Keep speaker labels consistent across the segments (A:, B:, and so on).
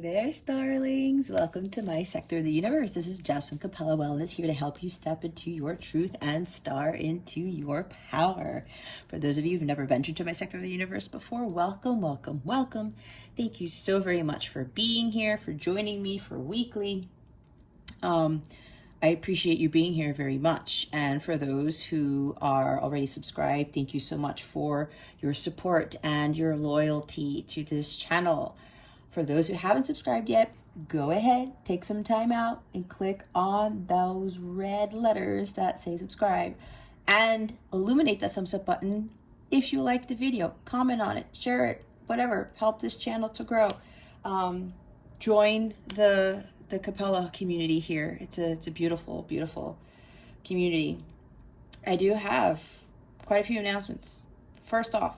A: Hey there, starlings. Welcome to my sector of the universe. This is Jess from Capella Wellness, here to help you step into your truth and star into your power. For those of you who've never ventured to my sector of the universe before, welcome, welcome, welcome. Thank you so very much for being here, for joining me for weekly. I appreciate you being here very much. And for those who are already subscribed, thank you so much for your support and your loyalty to this channel. For those who haven't subscribed yet, go ahead, take some time out and click on those red letters that say subscribe and illuminate the thumbs up button if you like the video. Comment on it, share it, whatever, help this channel to grow. Join the Capella community here. It's a beautiful, beautiful community. I do have quite a few announcements. First off,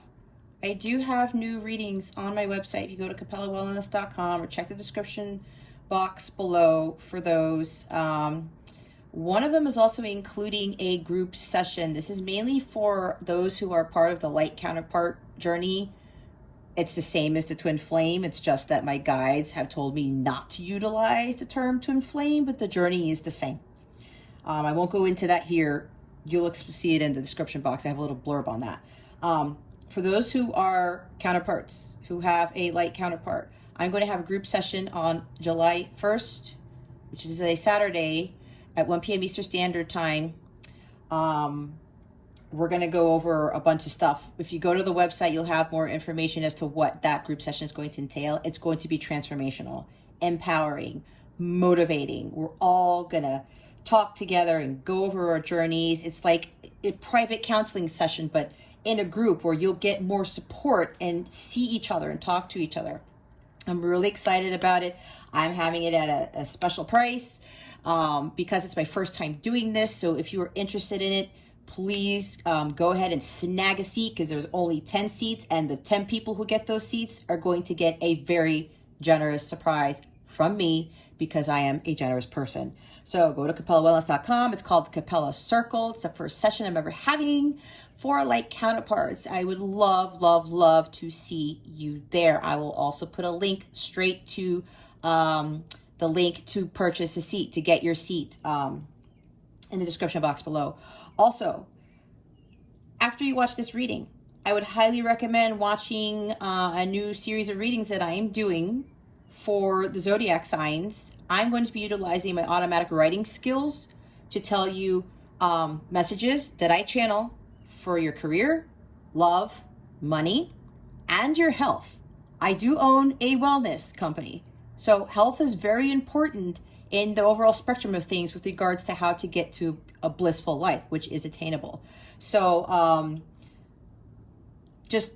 A: I do have new readings on my website. If you go to capellawellness.com or check the description box below for those. One of them is also including a group session. This is mainly for those who are part of the Light Counterpart journey. It's the same as the twin flame. It's just that my guides have told me not to utilize the term twin flame, but the journey is the same. I won't go into that here. You'll see it in the description box. I have a little blurb on that. For those who are counterparts, who have a light counterpart, I'm going to have a group session on July 1st, which is a Saturday at 1 p.m. Eastern Standard Time. We're going to go over a bunch of stuff. If you go to the website, you'll have more information as to what that group session is going to entail. It's going to be transformational, empowering, motivating. We're all going to talk together and go over our journeys. It's like a private counseling session, but in a group where you'll get more support and see each other and talk to each other. I'm really excited about it. I'm having it at a special price because it's my first time doing this. So if you are interested in it, please go ahead and snag a seat, because there's only 10 seats, and the 10 people who get those seats are going to get a very generous surprise from me, because I am a generous person. So go to capellawellness.com. It's called the Capella Circle. It's the first session I'm ever having for Light Counterparts. I would love, love, love to see you there. I will also put a link straight to the link to purchase a seat, to get your seat in the description box below. Also, after you watch this reading, I would highly recommend watching a new series of readings that I am doing for the zodiac signs. I'm going to be utilizing my automatic writing skills to tell you messages that I channel for your career, love, money, and your health. I do own a wellness company, so health is very important in the overall spectrum of things with regards to how to get to a blissful life, which is attainable. So just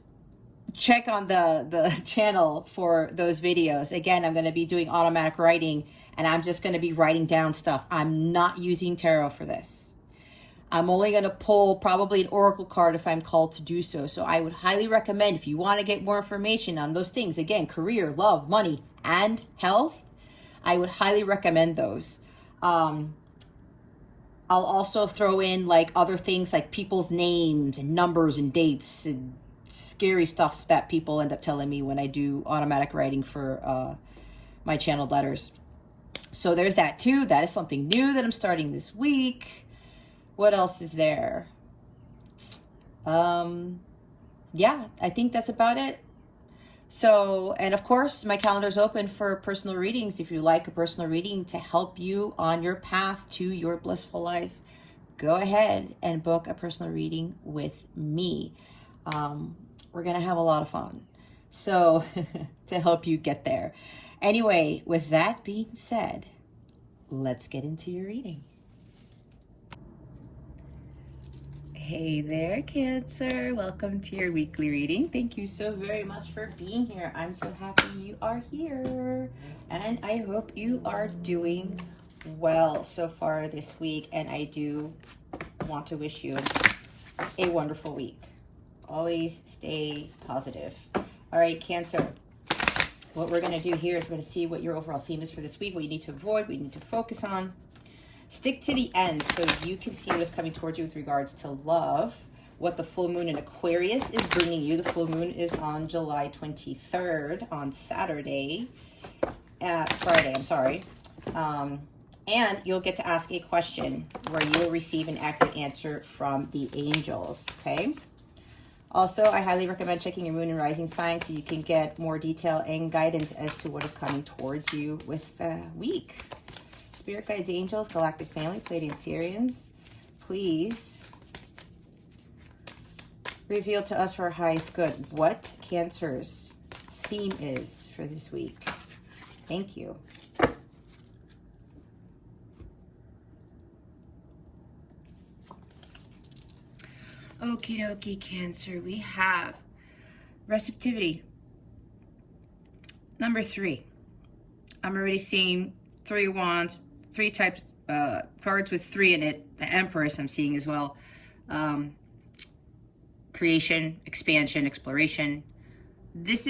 A: check on the channel for those videos. Again, I'm going to be doing automatic writing, and I'm just going to be writing down stuff. I'm not using tarot for this. I'm only going to pull probably an oracle card if I'm called to do so. So I would highly recommend, if you want to get more information on those things, again, career, love, money, and health, I would highly recommend those. I'll also throw in like other things like people's names and numbers and dates and scary stuff that people end up telling me when I do automatic writing for my channeled letters. So there's that too. That is something new that I'm starting this week. What else is there? Yeah, I think that's about it. So, and of course, my calendar is open for personal readings. If you like a personal reading to help you on your path to your blissful life, go ahead and book a personal reading with me. We're going to have a lot of fun. So, to help you get there. Anyway, with that being said, let's get into your reading. Hey there, Cancer. Welcome to your weekly reading. Thank you so very much for being here. I'm so happy you are here. And I hope you are doing well so far this week. And I do want to wish you a wonderful week. Always stay positive. All right, Cancer. What we're going to do here is we're going to see what your overall theme is for this week, what you need to avoid, what you need to focus on. Stick to the end so you can see what is coming towards you with regards to love, what the full moon in Aquarius is bringing you. The full moon is on July 23rd, on Saturday. Friday, I'm sorry. And you'll get to ask a question where you will receive an accurate answer from the angels, okay? Also, I highly recommend checking your moon and rising sign so you can get more detail and guidance as to what is coming towards you with the week. Spirit guides, angels, galactic family, Pleiadian Sirians, please reveal to us for our highest good what Cancer's theme is for this week. Thank you. Okie dokie, Cancer. We have receptivity. Number 3. I'm already seeing 3 wands, 3 types, cards with 3 in it. The Empress I'm seeing as well. Creation, expansion, exploration. This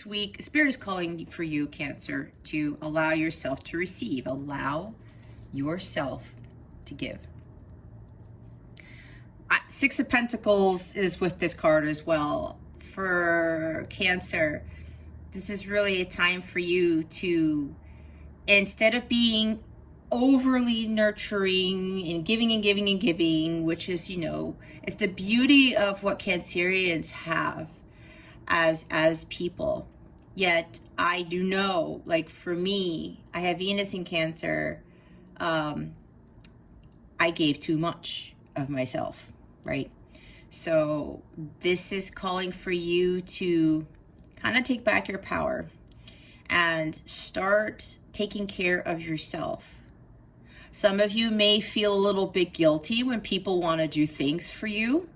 A: week, Spirit is calling for you, Cancer, to allow yourself to receive. Allow yourself to give. 6 of Pentacles is with this card as well. For Cancer, this is really a time for you to, instead of being overly nurturing and giving and giving and giving, which is, you know, it's the beauty of what Cancerians have as people. Yet I do know, like for me, I have Venus in Cancer. I gave too much of myself, right? So this is calling for you to kind of take back your power and start taking care of yourself. Some of you may feel a little bit guilty when people want to do things for you.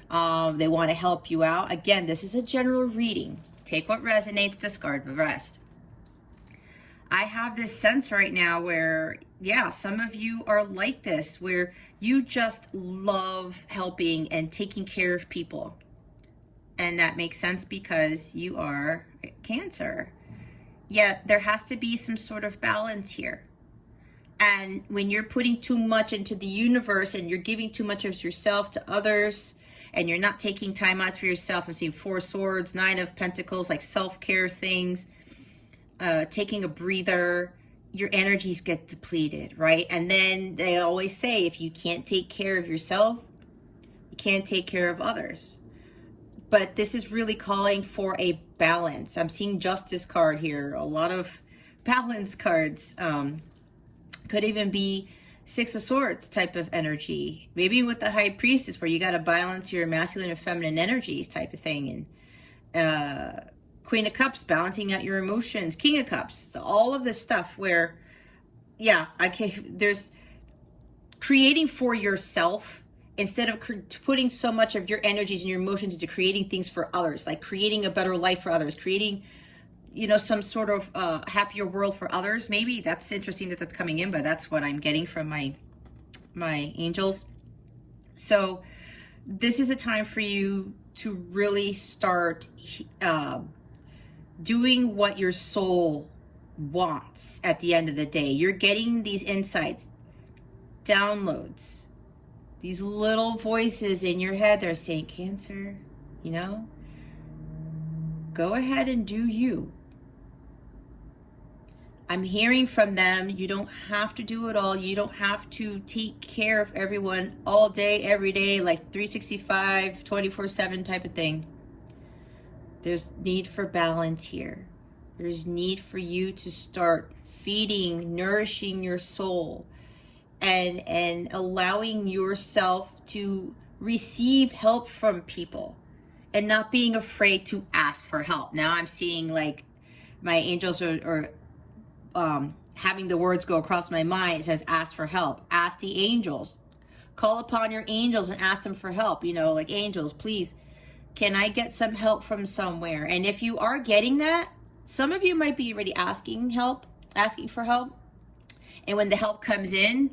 A: They want to help you out. Again, this is a general reading. Take what resonates, discard the rest. I have this sense right now where, yeah, some of you are like this, where you just love helping and taking care of people. And that makes sense because you are Cancer. Yet there has to be some sort of balance here. And when you're putting too much into the universe and you're giving too much of yourself to others and you're not taking time out for yourself, I'm seeing 4 swords, 9 of pentacles, like self-care things, taking a breather, your energies get depleted, right? And then they always say, if you can't take care of yourself, you can't take care of others. But this is really calling for a balance. I'm seeing Justice card here, a lot of balance cards. Could even be 6 of Swords type of energy. Maybe with the High Priestess, where you got to balance your masculine and feminine energies type of thing. And Queen of Cups, balancing out your emotions. King of Cups, all of this stuff where, yeah, there's creating for yourself instead of putting so much of your energies and your emotions into creating things for others, like creating a better life for others, creating, you know, some sort of happier world for others. Maybe that's interesting that that's coming in, but that's what I'm getting from my angels. So this is a time for you to really start doing what your soul wants at the end of the day. You're getting these insights, downloads, these little voices in your head that are saying, Cancer, you know, go ahead and do you. I'm hearing from them, you don't have to do it all. You don't have to take care of everyone all day, every day, like 365, 24/7 type of thing. There's need for balance here. There's need for you to start feeding, nourishing your soul, and allowing yourself to receive help from people and not being afraid to ask for help. Now I'm seeing like my angels are having the words go across my mind. It says, ask for help. Ask the angels. Call upon your angels and ask them for help. You know, like, angels, please, can I get some help from somewhere? And if you are getting that, some of you might be already asking for help. And when the help comes in,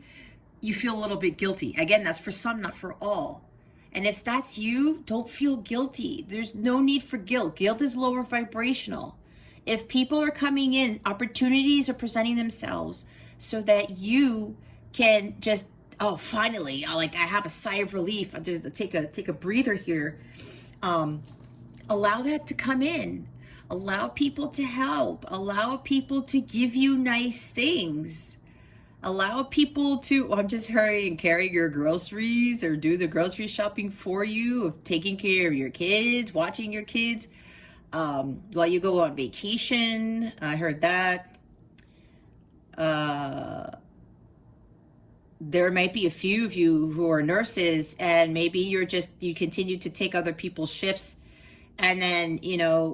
A: you feel a little bit guilty. Again, that's for some, not for all. And if that's you, don't feel guilty. There's no need for guilt. Guilt is lower vibrational. If people are coming in, opportunities are presenting themselves so that you can just, oh, finally, I have a sigh of relief. Just take a breather here. Allow that to come in. Allow people to help. Allow people to give you nice things. Allow people to, I'm just hurry and carry your groceries or do the grocery shopping for you, of taking care of your kids, watching your kids while you go on vacation. I heard that. There might be a few of you who are nurses, and maybe you continue to take other people's shifts, and then,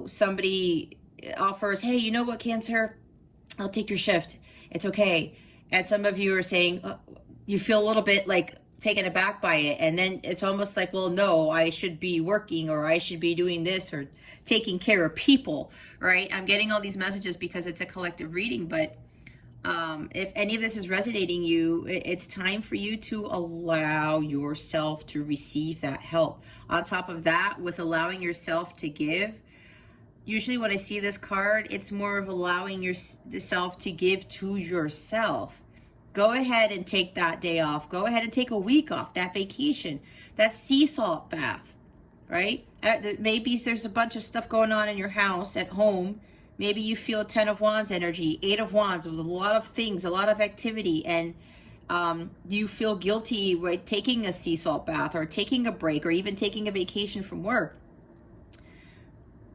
A: somebody offers, hey, you know what, Cancer, I'll take your shift. It's okay. And some of you are saying, you feel a little bit like taken aback by it. And then it's almost like, well, no, I should be working, or I should be doing this, or taking care of people, right? I'm getting all these messages because it's a collective reading, but if any of this is resonating you, it's time for you to allow yourself to receive that help. On top of that, with allowing yourself to give, usually when I see this card, it's more of allowing yourself to give to yourself. Go ahead and take that day off. Go ahead and take a week off, that vacation, that sea salt bath, right? Maybe there's a bunch of stuff going on in your house at home. Maybe you feel 10 of Wands energy, 8 of Wands, with a lot of things, a lot of activity, and you feel guilty, right, taking a sea salt bath or taking a break or even taking a vacation from work.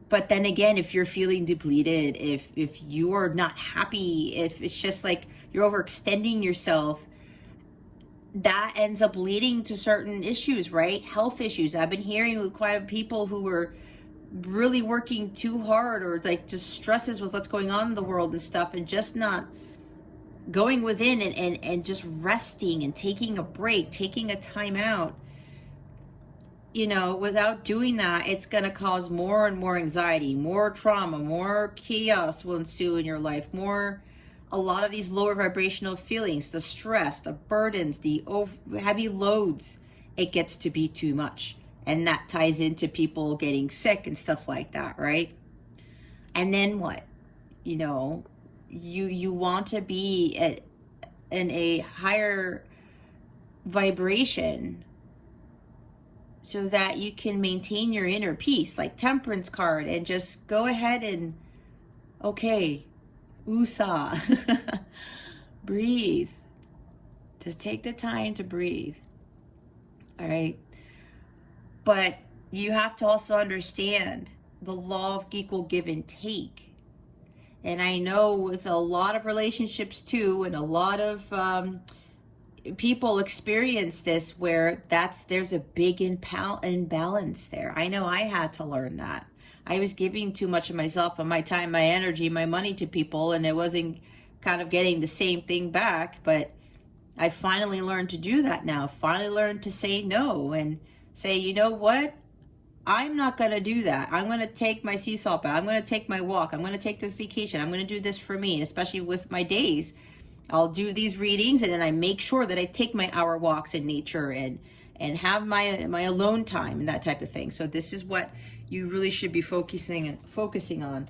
A: But then again, if you're feeling depleted, if you are not happy, if it's just like you're overextending yourself, that ends up leading to certain issues, right? Health issues. I've been hearing with quite a few people who were really working too hard, or like just stresses with what's going on in the world and stuff, and just not going within and just resting and taking a break, taking a time out. Without doing that, it's going to cause more and more anxiety, more trauma, more chaos will ensue in your life, a lot of these lower vibrational feelings, the stress, the burdens, the heavy loads. It gets to be too much. And that ties into people getting sick and stuff like that, right? And then what? You want to be in a higher vibration so that you can maintain your inner peace, like Temperance card, and just go ahead and, okay, USA, breathe. Just take the time to breathe, all right? But you have to also understand the law of equal give and take. And I know with a lot of relationships too, and a lot of people experience this, where there's a big imbalance there. I know I had to learn that. I was giving too much of myself and my time, my energy, my money to people, and it wasn't kind of getting the same thing back. But I finally learned to do that now. Finally learned to say no and say, you know what? I'm not going to do that. I'm going to take my sea salt bath. I'm going to take my walk. I'm going to take this vacation. I'm going to do this for me, and especially with my days. I'll do these readings, and then I make sure that I take my hour walks in nature and have my alone time and that type of thing. So this is what you really should be focusing on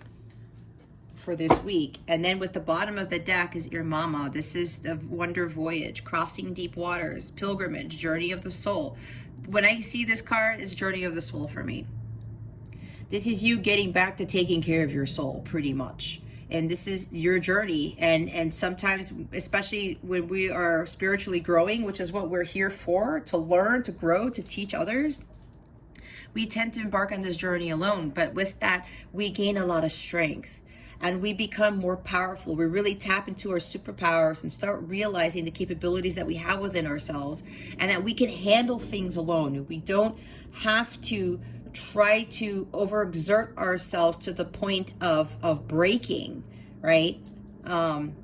A: for this week. And then with the bottom of the deck is your mama. This is the wonder voyage, crossing deep waters, pilgrimage, journey of the soul. When I see this card, it's journey of the soul for me. This is you getting back to taking care of your soul, pretty much. And this is your journey. And sometimes, especially when we are spiritually growing, which is what we're here for, to learn, to grow, to teach others, we tend to embark on this journey alone. But with that, we gain a lot of strength. And we become more powerful. We really tap into our superpowers and start realizing the capabilities that we have within ourselves, and that we can handle things alone. We don't have to try to overexert ourselves to the point of breaking, right? And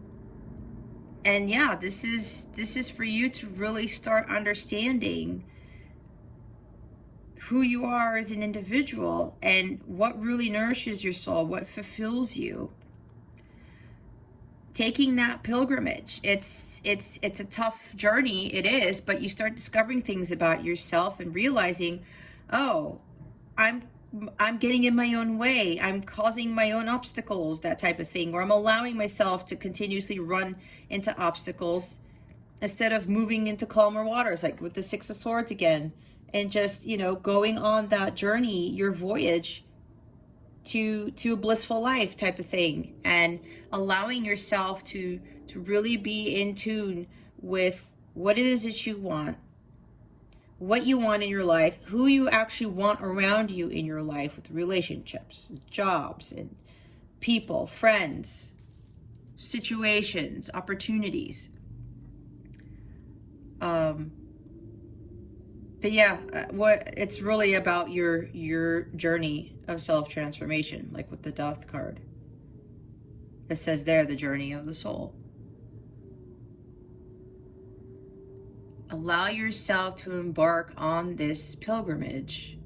A: yeah, this is for you to really start understanding who you are as an individual and what really nourishes your soul, what fulfills you. Taking that pilgrimage, it's a tough journey, it is, but you start discovering things about yourself and realizing, oh, I'm getting in my own way, I'm causing my own obstacles, that type of thing, or I'm allowing myself to continuously run into obstacles instead of moving into calmer waters, like with the Six of Swords again. And just, going on that journey, your voyage, to a blissful life type of thing, and allowing yourself to really be in tune with what it is that you want, what you want in your life, who you actually want around you in your life, with relationships, jobs, and people, friends, situations, opportunities. But yeah, what it's really about your journey of self-transformation, like with the Death card. It says there, the journey of the soul. Allow yourself to embark on this pilgrimage,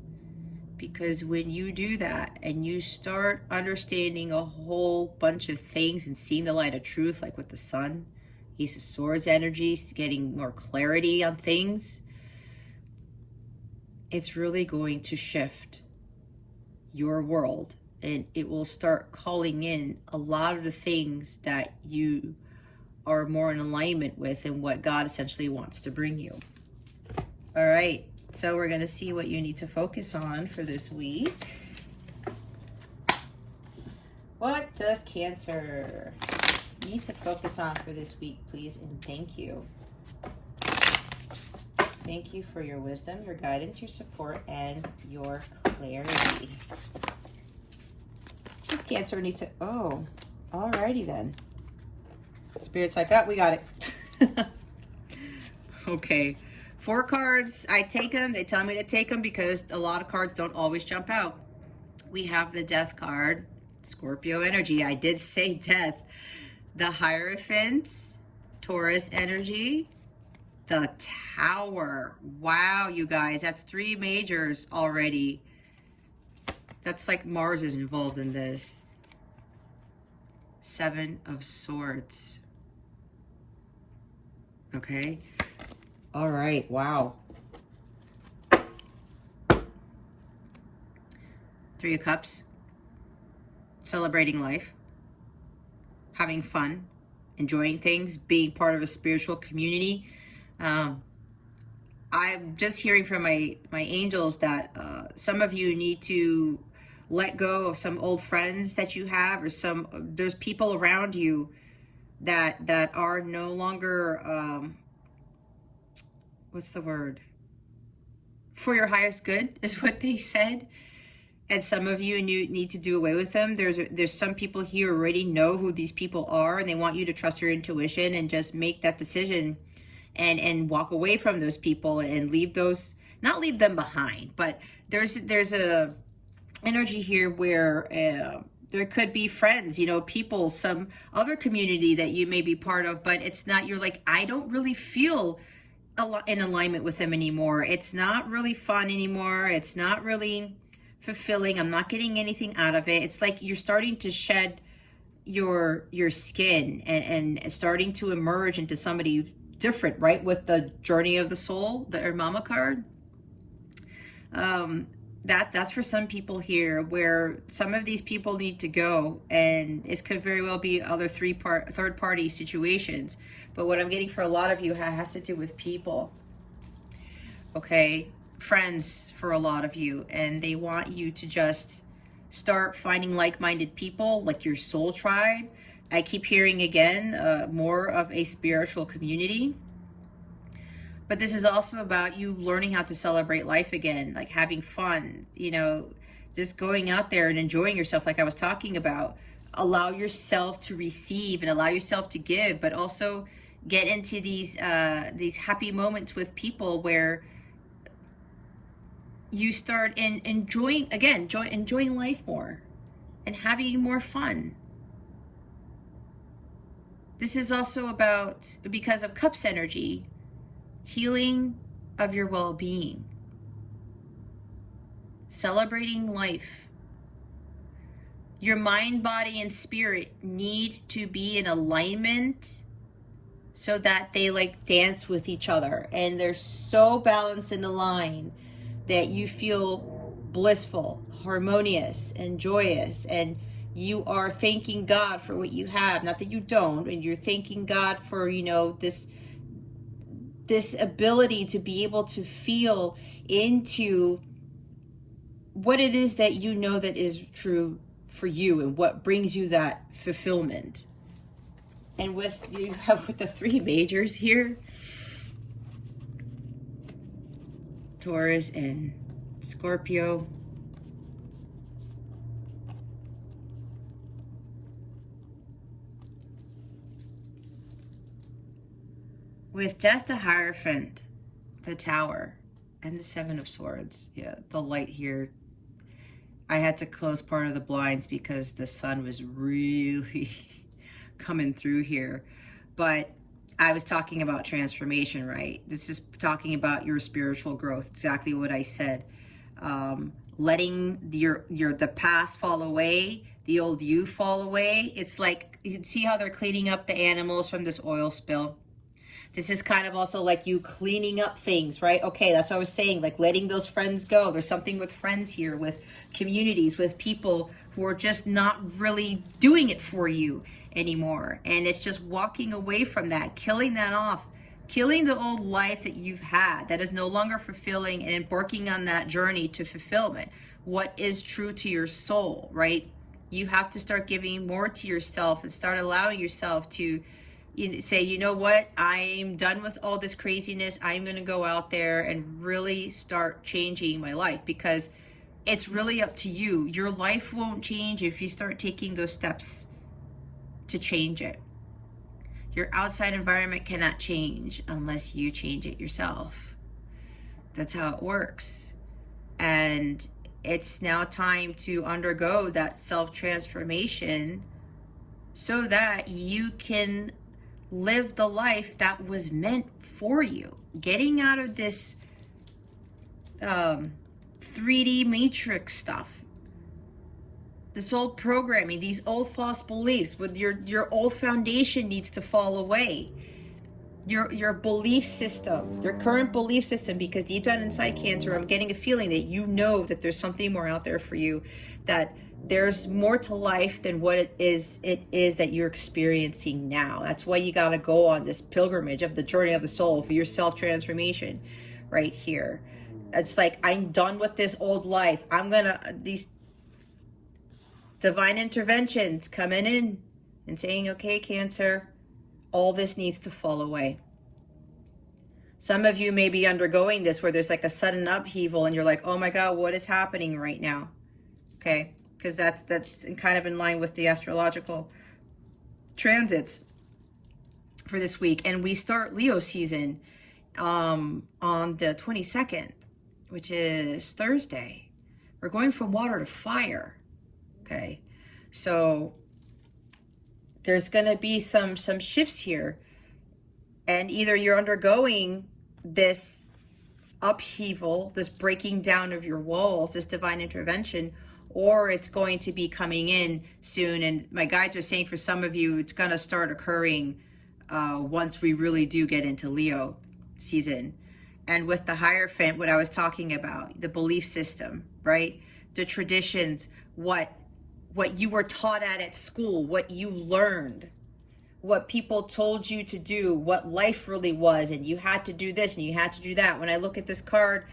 A: because when you do that and you start understanding a whole bunch of things and seeing the light of truth, like with the sun, Ace of Swords energies, getting more clarity on things, it's really going to shift your world, and it will start calling in a lot of the things that you are more in alignment with and what God essentially wants to bring you. All right, so we're going to see what you need to focus on for this week. What does Cancer need to focus on for this week, please, and thank you. Thank you for your wisdom, your guidance, your support, and your clarity. This Cancer needs to... Oh, alrighty then. Spirit's like, oh, we got it. Okay. 4 cards. I take them. They tell me to take them because a lot of cards don't always jump out. We have the Death card. Scorpio energy. I did say death. The Hierophant. Taurus energy. The Tower. Wow, you guys, that's 3 majors already. That's like Mars is involved in this. 7 of Swords. Okay. All right. Wow. 3 of Cups. Celebrating life. Having fun. Enjoying things. Being part of a spiritual community. I'm just hearing from my angels that some of you need to let go of some old friends that you have, or there's people around you that are no longer what's the word, for your highest good is what they said. And some of you need to do away with them. There's some people here who already know who these people are, and they want you to trust your intuition and just make that decision and walk away from those people and leave those, not leave them behind, but there's a energy here where there could be friends, you know, people, some other community that you may be part of, but it's not, you're like, I don't really feel in alignment with them anymore. It's not really fun anymore. It's not really fulfilling. I'm not getting anything out of it. It's like you're starting to shed your skin and starting to emerge into somebody different, right? With the journey of the soul, the Mama card. That's for some people here, where some of these people need to go, and it could very well be other third party situations. But what I'm getting for a lot of you has to do with people. Okay, friends for a lot of you, and they want you to just start finding like-minded people, like your soul tribe. I keep hearing again more of a spiritual community. But this is also about you learning how to celebrate life again, like having fun, you know, just going out there and enjoying yourself, like I was talking about. Allow yourself to receive and allow yourself to give, but also get into these happy moments with people where you start enjoying life more and having more fun. This is also about, because of Cups energy, healing of your well-being, celebrating life. Your mind, body, and spirit need to be in alignment so that they like dance with each other, and they're so balanced in the line that you feel blissful, harmonious, and joyous, and you are thanking God for what you have. Not that you don't, and you're thanking God for, you know, this ability to be able to feel into what it is that you know that is true for you and what brings you that fulfillment. And with the three majors here, Taurus and Scorpio, with Death to Hierophant, the Tower, and the Seven of Swords. Yeah, the light here. I had to close part of the blinds because the sun was really coming through here. But I was talking about transformation, right? This is talking about your spiritual growth, exactly what I said. Letting the past fall away, the old you fall away. It's like, you see how they're cleaning up the animals from this oil spill? This is kind of also like you cleaning up things, right? Okay, that's what I was saying, like letting those friends go. There's something with friends here, with communities, with people who are just not really doing it for you anymore. And it's just walking away from that, killing that off, killing the old life that you've had that is no longer fulfilling, and embarking on that journey to fulfillment. What is true to your soul, right? You have to start giving more to yourself and start allowing yourself to say, you know what, I'm done with all this craziness. I'm going to go out there and really start changing my life, because it's really up to you. Your life won't change if you start taking those steps to change it. Your outside environment cannot change unless you change it yourself. That's how it works. And it's now time to undergo that self-transformation so that you can live the life that was meant for you. Getting out of this 3D matrix stuff, this old programming, these old false beliefs. With your old foundation needs to fall away. Your belief system, your current belief system, because deep down inside, Cancer, I'm getting a feeling that you know that there's something more out there for you, that there's more to life than what it is that you're experiencing now. That's why you got to go on this pilgrimage of the journey of the soul for your self-transformation right here. It's like, I'm done with this old life. These divine interventions coming in and saying, okay, Cancer, all this needs to fall away. Some of you may be undergoing this where there's like a sudden upheaval and you're like, oh my God, what is happening right now? Okay, because that's kind of in line with the astrological transits for this week. And we start Leo season on the 22nd, which is Thursday. We're going from water to fire. Okay, so there's going to be some shifts here, and either you're undergoing this upheaval, this breaking down of your walls, this divine intervention, or it's going to be coming in soon. And my guides are saying for some of you, it's going to start occurring once we really do get into Leo season. And with the Hierophant, what I was talking about, the belief system, right? The traditions, what you were taught at school, what you learned, what people told you to do, what life really was, and you had to do this and you had to do that. When I look at this card,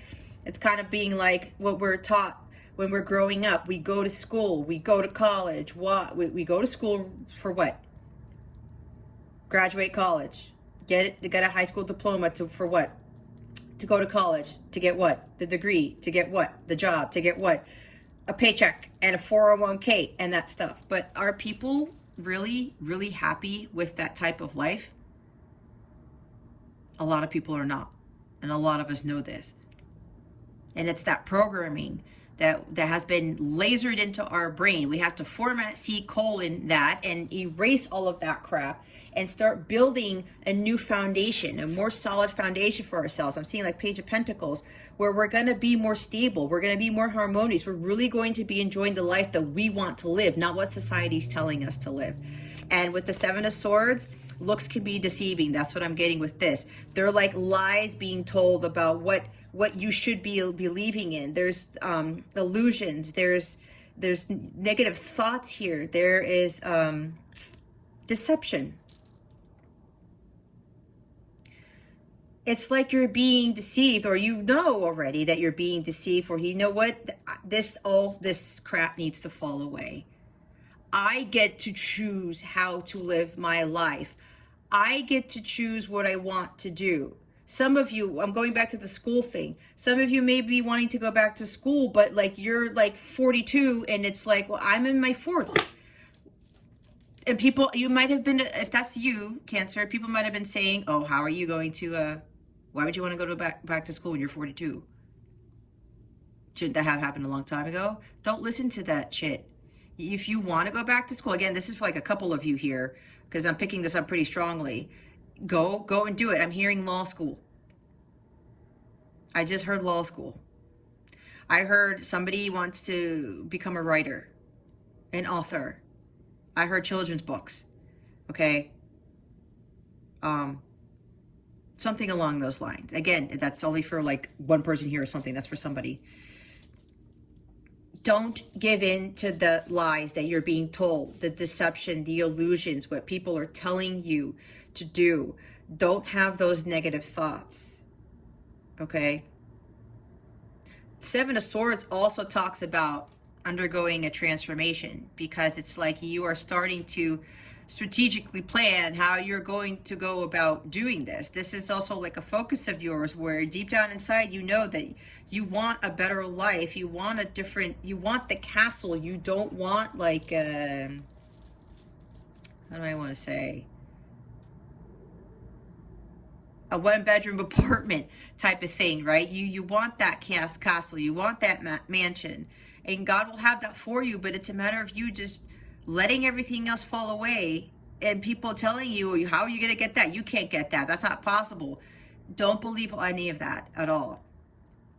A: it's kind of being like what we're taught when we're growing up. We go to school, we go to college. What? We go to school for what? Graduate college. Get a high school diploma for what? To go to college. To get what? The degree. To get what? The job. To get what? A paycheck and a 401k and that stuff. But are people really, really happy with that type of life? A lot of people are not. And a lot of us know this. And it's that programming that has been lasered into our brain. We have to format C: that and erase all of that crap and start building a new foundation, a more solid foundation for ourselves. I'm seeing like Page of Pentacles, where we're going to be more stable. We're going to be more harmonious. We're really going to be enjoying the life that we want to live, not what society's telling us to live. And with the Seven of Swords, looks can be deceiving. That's what I'm getting with this. They're like lies being told about what you should be believing in. There's illusions. There's negative thoughts here. There is deception. It's like you're being deceived, or you know already that you're being deceived, or you know what, this crap needs to fall away. I get to choose how to live my life. I get to choose what I want to do. Some of you, I'm going back to the school thing. Some of you may be wanting to go back to school, but like you're like 42 and it's like, well, I'm in my 40s. And people, you might have been, if that's you, Cancer, people might have been saying, oh, how are you going to, why would you want to go back to school when you're 42? Shouldn't that have happened a long time ago? Don't listen to that shit. If you want to go back to school, again, this is for like a couple of you here, because I'm picking this up pretty strongly. Go and do it. I'm hearing law school. I just heard law school. I heard somebody wants to become a writer, an author. I heard children's books. Okay. Something along those lines. Again, that's only for like one person here or something. That's for somebody. Don't give in to the lies that you're being told, the deception, the illusions, what people are telling you to do. Don't have those negative thoughts. Okay? Seven of Swords also talks about undergoing a transformation, because it's like you are starting to strategically plan how you're going to go about doing this. This is also like a focus of yours where deep down inside you know that you want a better life, you want a different, you want the castle, you don't want like how do I want to say, a one-bedroom apartment type of thing, right? You want that castle, you want that mansion, and God will have that for you, but it's a matter of you just letting everything else fall away and people telling you, how are you going to get that? You can't get that. That's not possible. Don't believe any of that at all.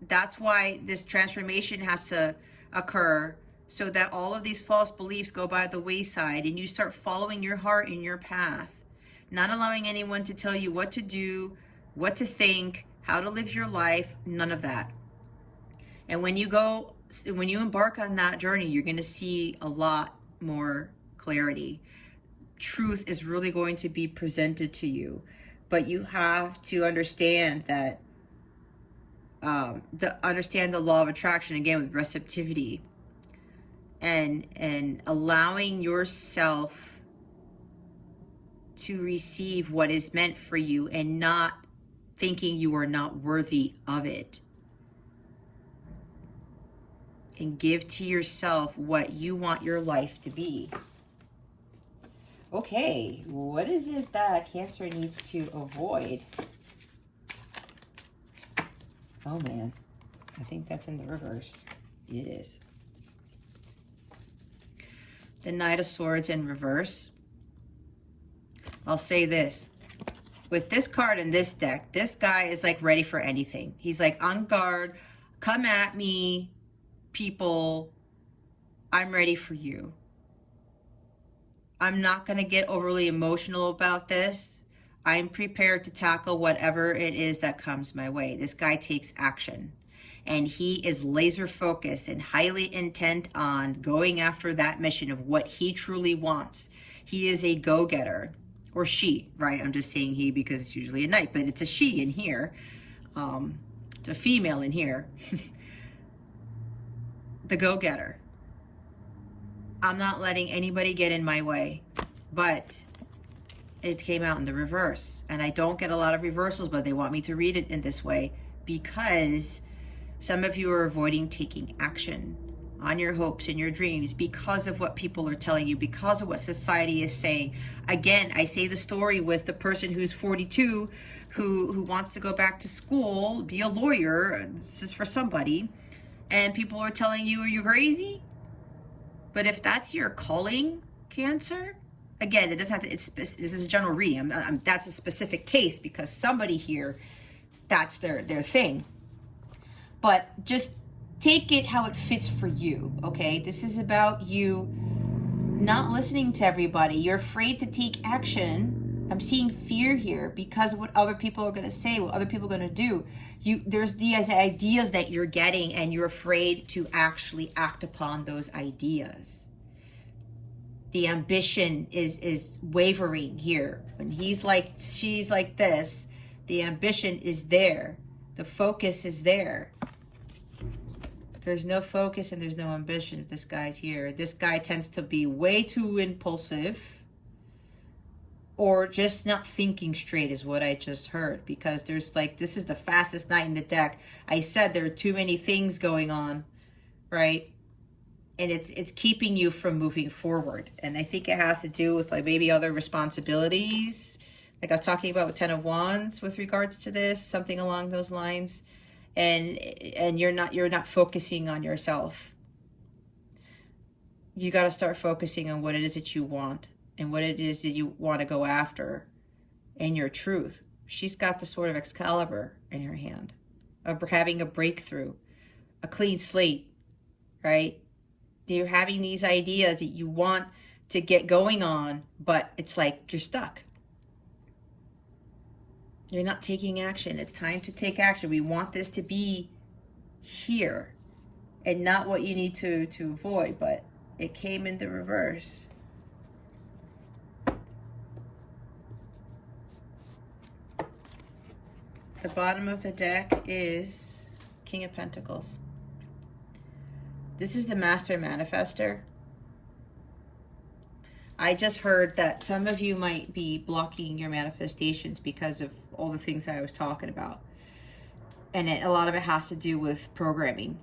A: That's why this transformation has to occur, so that all of these false beliefs go by the wayside and you start following your heart and your path, not allowing anyone to tell you what to do, what to think, how to live your life, none of that. And when you embark on that journey, you're going to see a lot more clarity. Truth is really going to be presented to you, but you have to understand that understand the law of attraction, again, with receptivity, and allowing yourself to receive what is meant for you and not thinking you are not worthy of it. And give to yourself what you want your life to be. Okay, what is it that Cancer needs to avoid? Oh man, I think that's in the reverse. It is. The Knight of Swords in reverse. I'll say this. With this card in this deck, this guy is like ready for anything. He's like on guard. Come at me, people. I'm ready for you. I'm not going to get overly emotional about this. I'm prepared to tackle whatever it is that comes my way. This guy takes action, and he is laser focused and highly intent on going after that mission of what he truly wants. He is a go-getter, or she, right? I'm just saying he because it's usually a knight, but it's a she in here. It's a female in here. The go-getter. I'm not letting anybody get in my way, but it came out in the reverse, and I don't get a lot of reversals, but they want me to read it in this way because some of you are avoiding taking action on your hopes and your dreams because of what people are telling you, because of what society is saying. Again, I say the story with the person who's 42 who wants to go back to school, be a lawyer. This is for somebody, and people are telling you, are you crazy? But if that's your calling, Cancer, again, it doesn't have to, this is a general reading. That's a specific case because somebody here, that's their thing. But just take it how it fits for you, okay? This is about you not listening to everybody. You're afraid to take action. I'm seeing fear here because of what other people are going to say, what other people are going to do. There's these ideas that you're getting, and you're afraid to actually act upon those ideas. The ambition is wavering here. When she's like this, the ambition is there. The focus is there. There's no focus and there's no ambition if this guy's here. This guy tends to be way too impulsive, or just not thinking straight is what I just heard, because there's like, this is the fastest knight in the deck. I said there are too many things going on, right? And it's keeping you from moving forward. And I think it has to do with like maybe other responsibilities, like I was talking about with 10 of Wands with regards to this, something along those lines. And you're not focusing on yourself. You got to start focusing on what it is that you want and what it is that you want to go after, and your truth. She's got the Sword of Excalibur in her hand, of having a breakthrough, a clean slate, right? You're having these ideas that you want to get going on, but it's like you're stuck. You're not taking action. It's time to take action. We want this to be here and not what you need to avoid, but it came in the reverse. The bottom of the deck is King of Pentacles. This is the Master Manifester. I just heard that some of you might be blocking your manifestations because of all the things I was talking about. And a lot of it has to do with programming.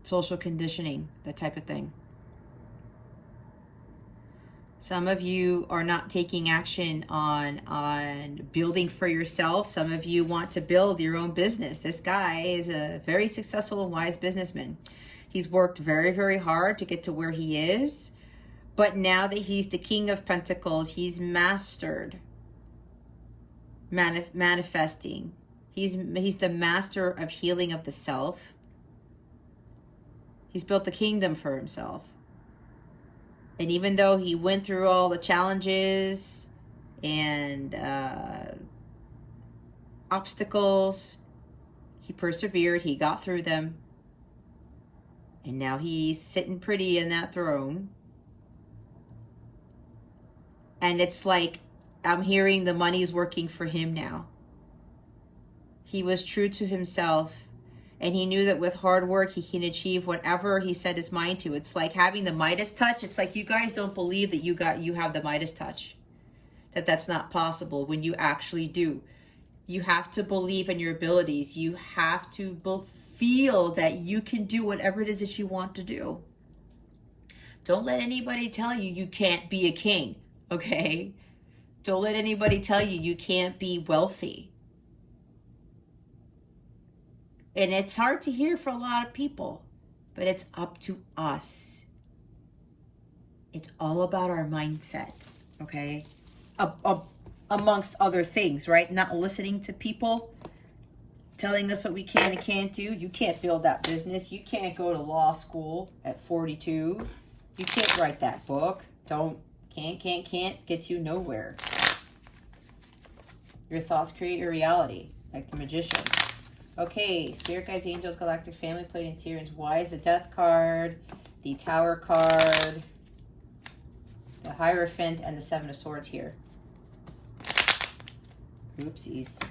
A: Social conditioning, that type of thing. Some of you are not taking action on building for yourself. Some of you want to build your own business. This guy is a very successful and wise businessman. He's worked very, very hard to get to where he is. But now that he's the King of Pentacles, he's mastered manifesting. He's the master of healing of the self. He's built the kingdom for himself. And even though he went through all the challenges and obstacles, he persevered, he got through them. And now he's sitting pretty in that throne. And it's like, I'm hearing the money's working for him now. He was true to himself. And he knew that with hard work, he can achieve whatever he set his mind to. It's like having the Midas touch. It's like you guys don't believe that you have the Midas touch. That's not possible when you actually do. You have to believe in your abilities. You have to feel that you can do whatever it is that you want to do. Don't let anybody tell you you can't be a king, okay? Don't let anybody tell you you can't be wealthy. And it's hard to hear for a lot of people, but it's up to us. It's all about our mindset, okay? Amongst other things, right? Not listening to people telling us what we can and can't do. You can't build that business. You can't go to law school at 42. You can't write that book. Can't gets you nowhere. Your thoughts create your reality, like the magician. Okay, Spirit Guides, Angels, Galactic Family, Planetarians. Why is the Death card, the Tower card, the Hierophant, and the Seven of Swords here? Oopsies.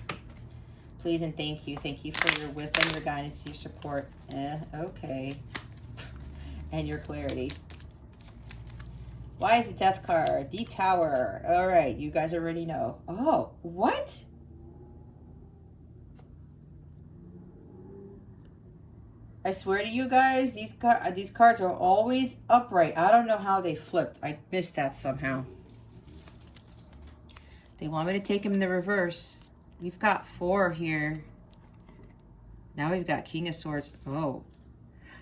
A: Please and thank you. Thank you for your wisdom, your guidance, your support. Okay. And your clarity. Why is the Death card? The Tower. All right, you guys already know. Oh, what? I swear to you guys, these cards are always upright. I don't know how they flipped. I missed that somehow. They want me to take them in the reverse. We've got 4 here. Now we've got King of Swords. Oh.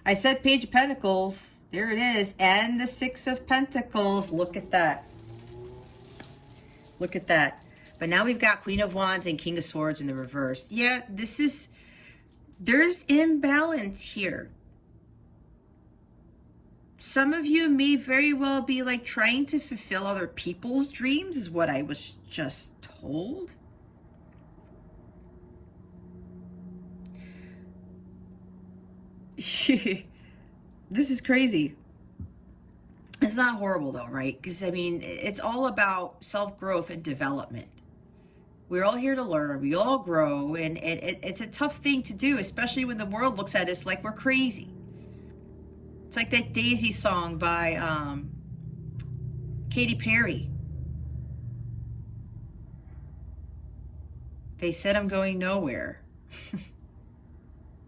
A: I said Page of Pentacles. There it is. And the 6 of Pentacles. Look at that. Look at that. But now we've got Queen of Wands and King of Swords in the reverse. Yeah, there's imbalance here. Some of you may very well be like trying to fulfill other people's dreams, is what I was just told. This is crazy. It's not horrible though, right? Because I mean, it's all about self-growth and development. We're all here to learn. We all grow. And it's a tough thing to do, especially when the world looks at us like we're crazy. It's like that Daisy song by Katy Perry. They said I'm going nowhere.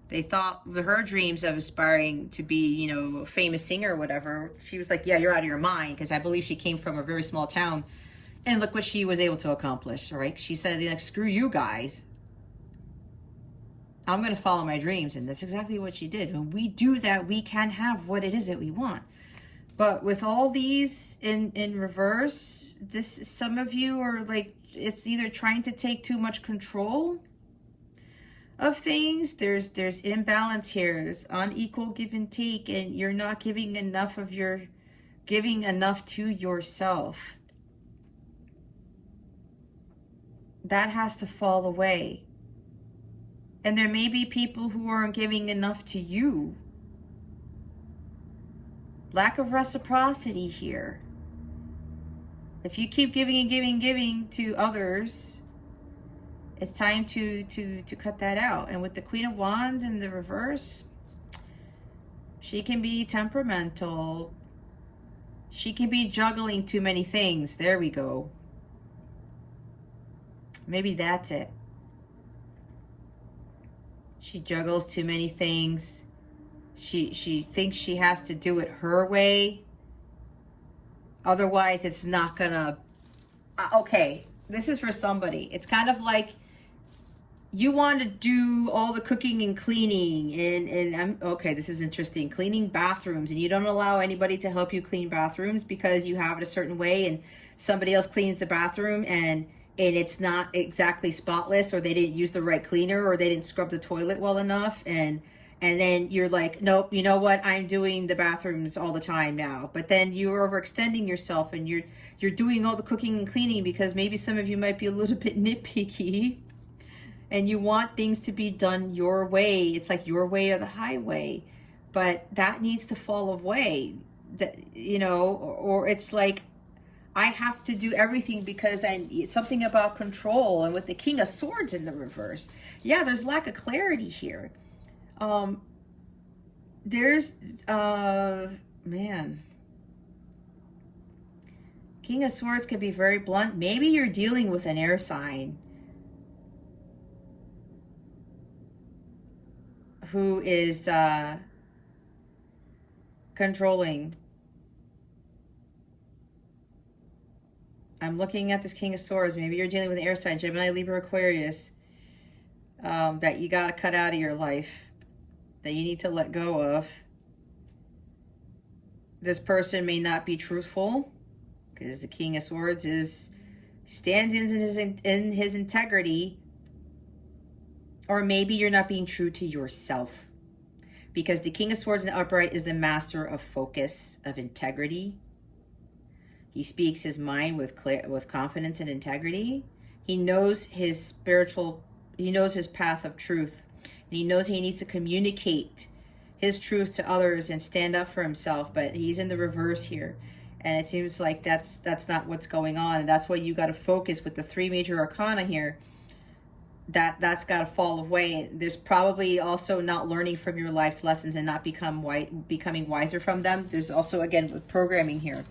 A: They thought her dreams of aspiring to be, you know, a famous singer or whatever. She was like, yeah, you're out of your mind, because I believe she came from a very small town. And look what she was able to accomplish, right? She said, like, screw you guys. I'm going to follow my dreams. And that's exactly what she did. When we do that, we can have what it is that we want. But with all these in reverse, some of you are like, it's either trying to take too much control of things. There's imbalance here. There's unequal give and take, and you're not giving enough to yourself. That has to fall away. And there may be people who aren't giving enough to you. Lack of reciprocity here. If you keep giving and giving to others, it's time to cut that out. And with the Queen of Wands in the reverse, she can be temperamental. She can be juggling too many things. There we go. Maybe that's it. She juggles too many things. She thinks she has to do it her way. Otherwise, it's not gonna... Okay, this is for somebody. It's kind of like you want to do all the cooking and cleaning, and okay, this is interesting. Cleaning bathrooms, and you don't allow anybody to help you clean bathrooms because you have it a certain way, and somebody else cleans the bathroom, and it's not exactly spotless, or they didn't use the right cleaner, or they didn't scrub the toilet well enough, and then you're like, nope, you know what? I'm doing the bathrooms all the time now. But then you're overextending yourself, and you're doing all the cooking and cleaning because maybe some of you might be a little bit nitpicky, and you want things to be done your way. It's like your way or the highway, but that needs to fall away. You know, or it's like, I have to do everything because it's something about control. And with the King of Swords in the reverse, yeah, there's lack of clarity here. There's man, King of Swords can be very blunt. Maybe you're dealing with an air sign who is controlling. I'm looking at this King of Swords. Maybe you're dealing with an air sign, Gemini, Libra, Aquarius, that you got to cut out of your life, that you need to let go of. This person may not be truthful, because the King of Swords stands in his integrity. Or maybe you're not being true to yourself, because the King of Swords in the upright is the master of focus, of integrity. He speaks his mind with confidence and integrity. He knows his path of truth, and he knows he needs to communicate his truth to others and stand up for himself. But he's in the reverse here, and it seems like that's not what's going on, and that's why you got to focus with the 3 major arcana here. That's got to fall away. There's probably also not learning from your life's lessons and not becoming wiser from them. There's also, again, with programming here,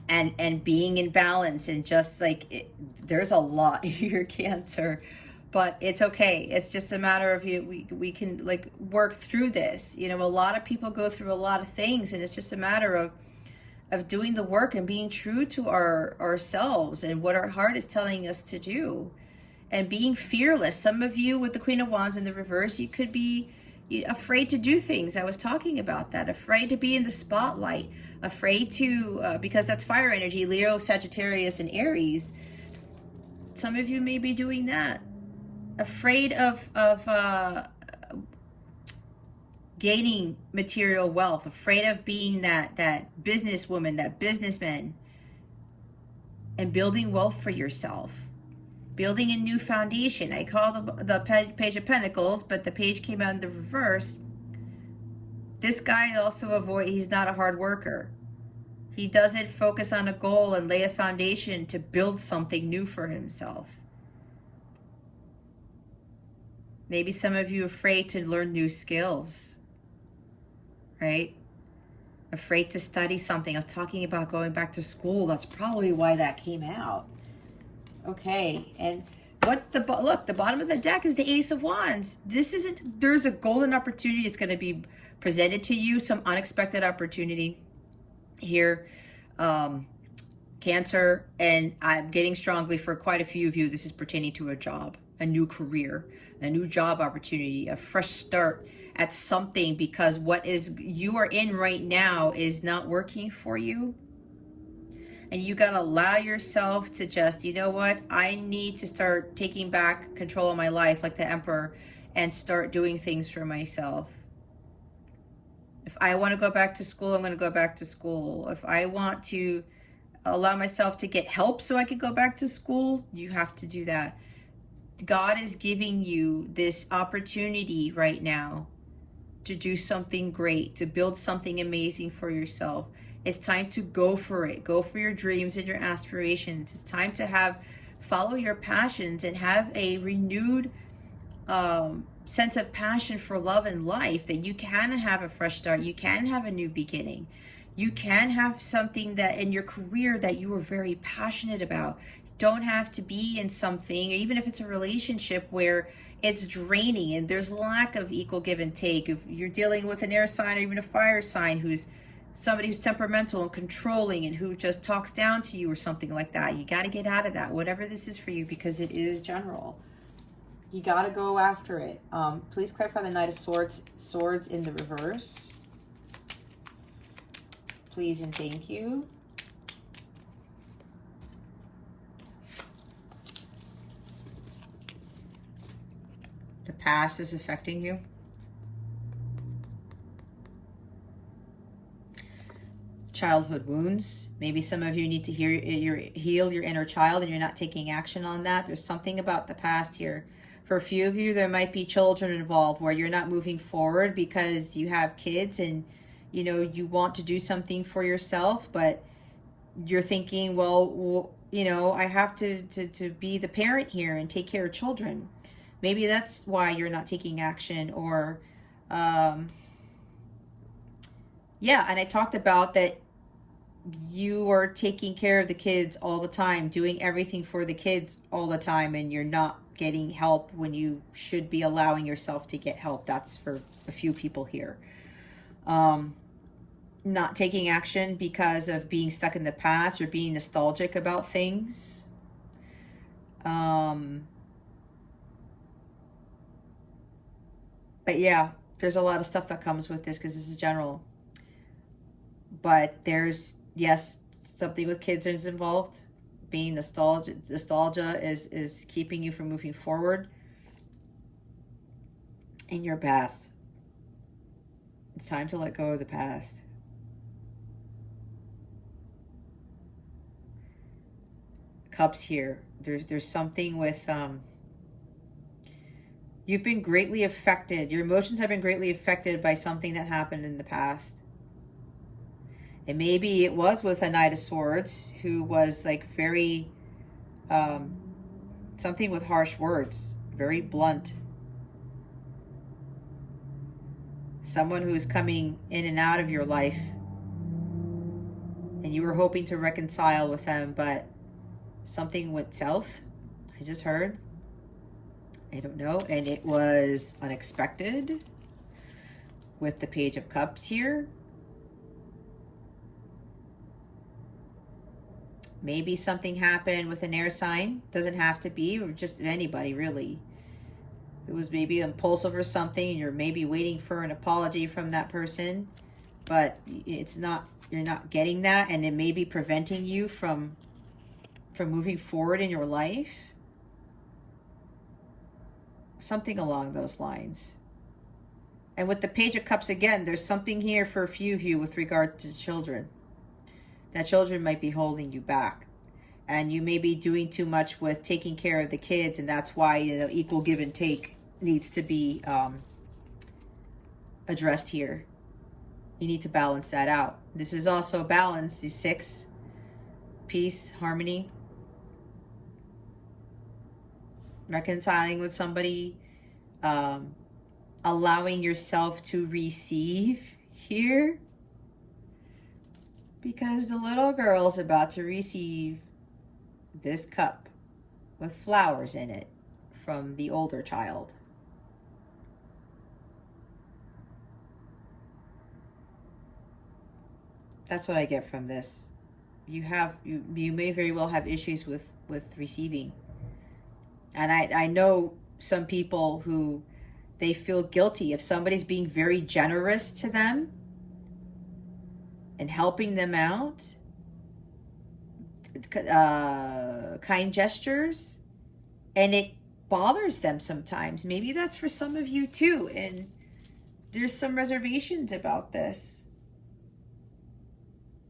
A: and being in balance, and just like there's a lot in your Cancer, but it's okay. It's just a matter of we can like work through this. You know, a lot of people go through a lot of things, and it's just a matter of doing the work and being true to ourselves and what our heart is telling us to do, and being fearless. Some of you with the Queen of Wands in the reverse, you could be afraid to do things. I was talking about that. Afraid to be in the spotlight. Afraid to, because that's fire energy, Leo, Sagittarius, and Aries. Some of you may be doing that. Afraid of gaining material wealth. Afraid of being that businesswoman, that businessman, and building wealth for yourself. Building a new foundation. I call the Page of Pentacles, but the page came out in the reverse. This guy also he's not a hard worker. He doesn't focus on a goal and lay a foundation to build something new for himself. Maybe some of you are afraid to learn new skills, right? Afraid to study something. I was talking about going back to school. That's probably why that came out. Okay, and look, the bottom of the deck is the Ace of Wands. There's a golden opportunity. It's going to be presented to you, some unexpected opportunity here. Cancer, and I'm getting strongly for quite a few of you, this is pertaining to a job, a new career, a new job opportunity, a fresh start at something, because what is you are in right now is not working for you. And you got to allow yourself to just, you know what, I need to start taking back control of my life like the Emperor and start doing things for myself. If I want to go back to school, I'm going to go back to school. If I want to allow myself to get help so I can go back to school, you have to do that. God is giving you this opportunity right now to do something great, to build something amazing for yourself. It's time to go for it. Go for your dreams and your aspirations. It's time to follow your passions and have a renewed sense of passion for love and life, that you can have a fresh start. You can have a new beginning. You can have something that in your career that you are very passionate about. You don't have to be in something, even if it's a relationship where it's draining and there's lack of equal give and take. If you're dealing with an air sign or even a fire sign who's somebody who's temperamental and controlling and who just talks down to you or something like that, you got to get out of that, whatever this is for you, because it is general. You got to go after it. Please clarify the Knight of Swords, swords in the reverse. Please and thank you. The past is affecting you. Childhood wounds. Maybe some of you need to heal your inner child and you're not taking action on that. There's something about the past here. For a few of you, there might be children involved where you're not moving forward because you have kids and you know you want to do something for yourself, but you're thinking, well, you know, I have to be the parent here and take care of children. Maybe that's why you're not taking action. Or yeah, and I talked about that you are taking care of the kids all the time, doing everything for the kids all the time, and you're not getting help when you should be allowing yourself to get help. That's for a few people here. Not taking action because of being stuck in the past or being nostalgic about things. But yeah, there's a lot of stuff that comes with this because this is general. But there's, yes, something with kids is involved. Being nostalgia is keeping you from moving forward in your past. It's time to let go of the past. Cups here. There's something with you've been greatly affected. Your emotions have been greatly affected by something that happened in the past. And maybe it was with a Knight of Swords who was like very, something with harsh words, very blunt. Someone who is coming in and out of your life. And you were hoping to reconcile with them, but something went south. I just heard. I don't know. And it was unexpected with the Page of Cups here. Maybe something happened with an air sign. Doesn't have to be, or just anybody really. It was maybe impulsive or something, and you're maybe waiting for an apology from that person, but it's not. You're not getting that, and it may be preventing you from moving forward in your life. Something along those lines. And with the Page of Cups again, there's something here for a few of you with regard to children. That children might be holding you back. And you may be doing too much with taking care of the kids, and that's why, you know, equal give and take needs to be addressed here. You need to balance that out. This is also balance, the 6. Peace, harmony. Reconciling with somebody. allowing yourself to receive here, because the little girl's about to receive this cup with flowers in it from the older child. That's what I get from this. You may very well have issues with receiving. And I know some people who, they feel guilty if somebody's being very generous to them and helping them out, kind gestures, and it bothers them sometimes. Maybe that's for some of you too, and there's some reservations about this.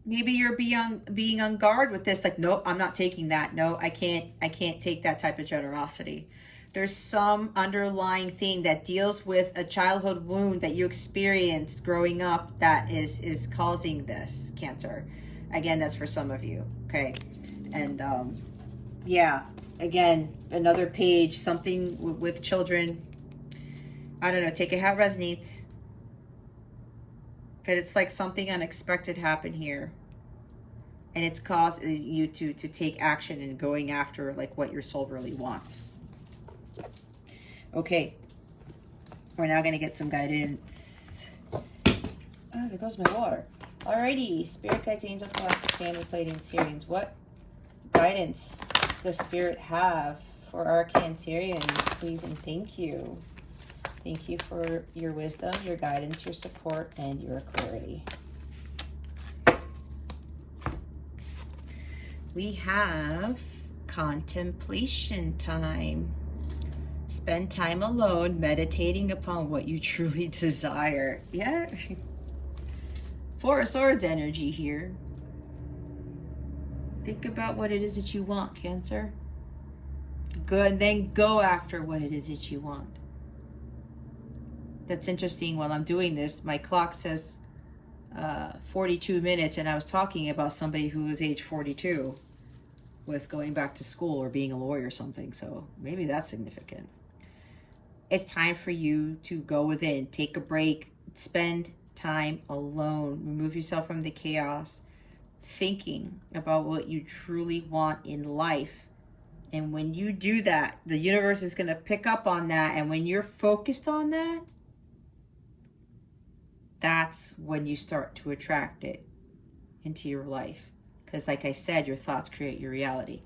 A: Maybe you're being on guard with this, like, no, I'm not taking that. No, I can't take that type of generosity. There's some underlying thing that deals with a childhood wound that you experienced growing up that is causing this, Cancer. Again, that's for some of you, okay? And yeah, again, another page, something with children. I don't know, take it how it resonates. But it's like something unexpected happened here. And it's caused you to take action and going after like what your soul really wants. Okay. We're now going to get some guidance. Oh, there goes my water. Alrighty. Spirit guides, angels, galactic family, Pleiadians, Sirians. What guidance does Spirit have for our Cancerians? Please and thank you. Thank you for your wisdom, your guidance, your support, and your clarity. We have contemplation time. Spend time alone, meditating upon what you truly desire. Yeah. Four of Swords energy here. Think about what it is that you want, Cancer. Good, then go after what it is that you want. That's interesting. While I'm doing this, my clock says 42 minutes, and I was talking about somebody who was age 42 with going back to school or being a lawyer or something. So maybe that's significant. It's time for you to go within, take a break, spend time alone, remove yourself from the chaos, thinking about what you truly want in life. And when you do that, the universe is going to pick up on that. And when you're focused on that, that's when you start to attract it into your life. Because like I said, your thoughts create your reality.